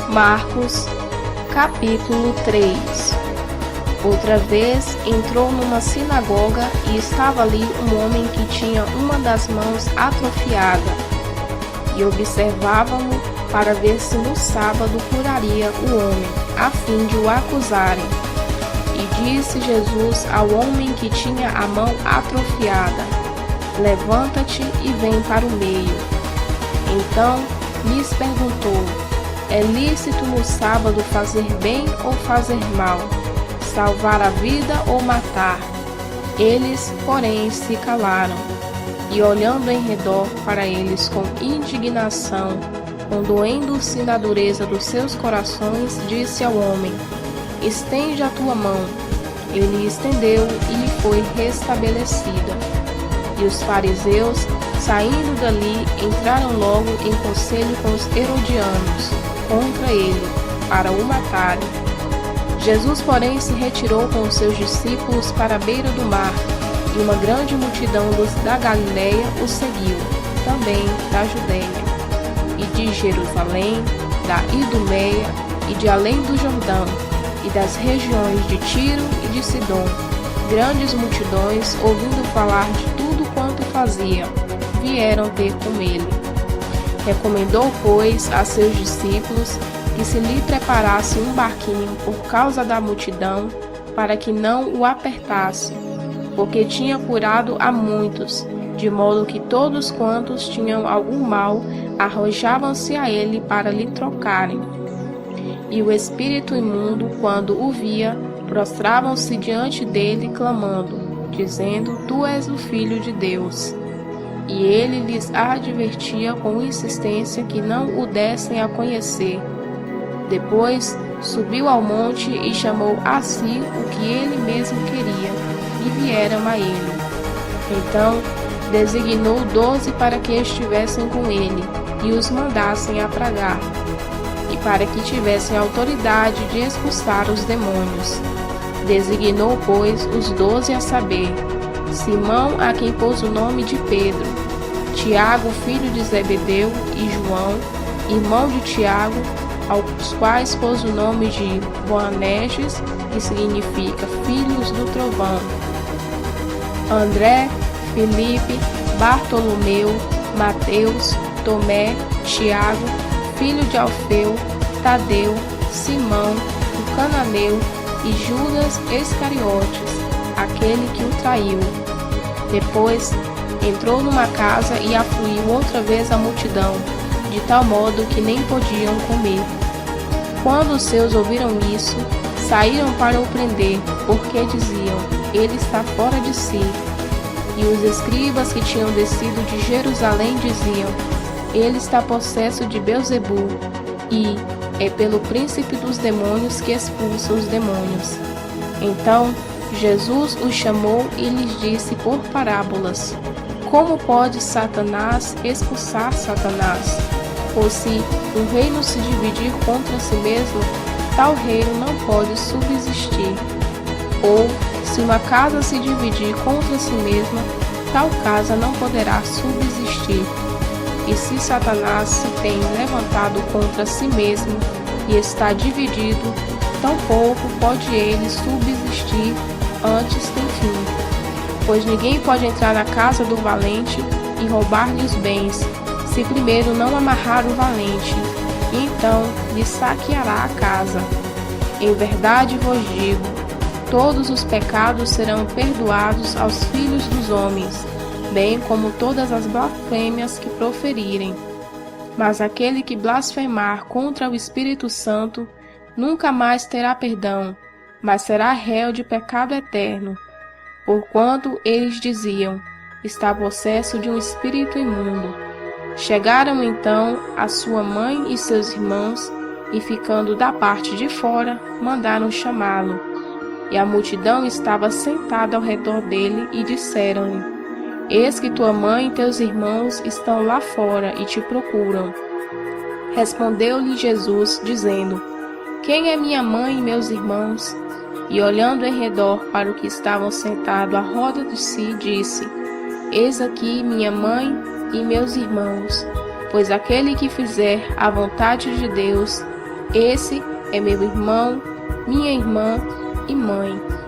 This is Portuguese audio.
Marcos, capítulo 3. Outra vez entrou numa sinagoga e estava ali um homem que tinha uma das mãos atrofiada. E observavam-no para ver se no sábado curaria o homem, a fim de o acusarem. E disse Jesus ao homem que tinha a mão atrofiada: levanta-te e vem para o meio. Então lhes perguntou: é lícito no sábado fazer bem ou fazer mal, salvar a vida ou matar? Eles, porém, se calaram. E olhando em redor para eles com indignação, condoendo-se na dureza dos seus corações, disse ao homem: estende a tua mão. Ele estendeu e lhe foi restabelecida. E os fariseus, saindo dali, entraram logo em conselho com os herodianos contra ele, para o matarem. Jesus, porém, se retirou com os seus discípulos para a beira do mar, e uma grande multidão da Galiléia o seguiu, também da Judéia, e de Jerusalém, da Idumeia, e de além do Jordão, e das regiões de Tiro e de Sidom. Grandes multidões, ouvindo falar de tudo quanto fazia, vieram ter com ele. Recomendou, pois, a seus discípulos que se lhe preparasse um barquinho por causa da multidão, para que não o apertasse, porque tinha curado a muitos, de modo que todos quantos tinham algum mal arrojavam-se a ele para lhe trocarem. E o espírito imundo, quando o via, prostravam-se diante dele, clamando, dizendo: tu és o Filho de Deus. E ele lhes advertia com insistência que não o dessem a conhecer. Depois subiu ao monte e chamou a si o que ele mesmo queria, e vieram a ele. Então designou 12 para que estivessem com ele, e os mandassem a pragar, e para que tivessem autoridade de expulsar os demônios. Designou, pois, os 12 a saber: Simão, a quem pôs o nome de Pedro, Tiago, filho de Zebedeu, e João, irmão de Tiago, aos quais pôs o nome de Boanerges, que significa filhos do trovão, André, Filipe, Bartolomeu, Mateus, Tomé, Tiago, filho de Alfeu, Tadeu, Simão, o cananeu, e Judas Iscariotes, aquele que o traiu. Depois entrou numa casa e afluiu outra vez a multidão, de tal modo que nem podiam comer. Quando os seus ouviram isso, saíram para o prender, porque diziam: ele está fora de si. E os escribas que tinham descido de Jerusalém diziam: ele está possesso de Beelzebu, e é pelo príncipe dos demônios que expulsa os demônios. Então Jesus os chamou e lhes disse por parábolas: como pode Satanás expulsar Satanás? Ou se um reino se dividir contra si mesmo, tal reino não pode subsistir. Ou se uma casa se dividir contra si mesma, tal casa não poderá subsistir. E se Satanás se tem levantado contra si mesmo e está dividido, tampouco pode ele subsistir antes do fim. Pois ninguém pode entrar na casa do valente e roubar-lhe os bens, se primeiro não amarrar o valente, e então lhe saqueará a casa. Em verdade vos digo, todos os pecados serão perdoados aos filhos dos homens, bem como todas as blasfêmias que proferirem. Mas aquele que blasfemar contra o Espírito Santo nunca mais terá perdão, mas será réu de pecado eterno. Porquanto eles diziam: está possesso de um espírito imundo. Chegaram então a sua mãe e seus irmãos, e ficando da parte de fora, mandaram chamá-lo. E a multidão estava sentada ao redor dele, e disseram-lhe: eis que tua mãe e teus irmãos estão lá fora e te procuram. Respondeu-lhe Jesus, dizendo: quem é minha mãe e meus irmãos? E olhando em redor para o que estavam sentados à roda de si, disse: eis aqui minha mãe e meus irmãos, pois aquele que fizer a vontade de Deus, Esse é meu irmão, minha irmã e mãe.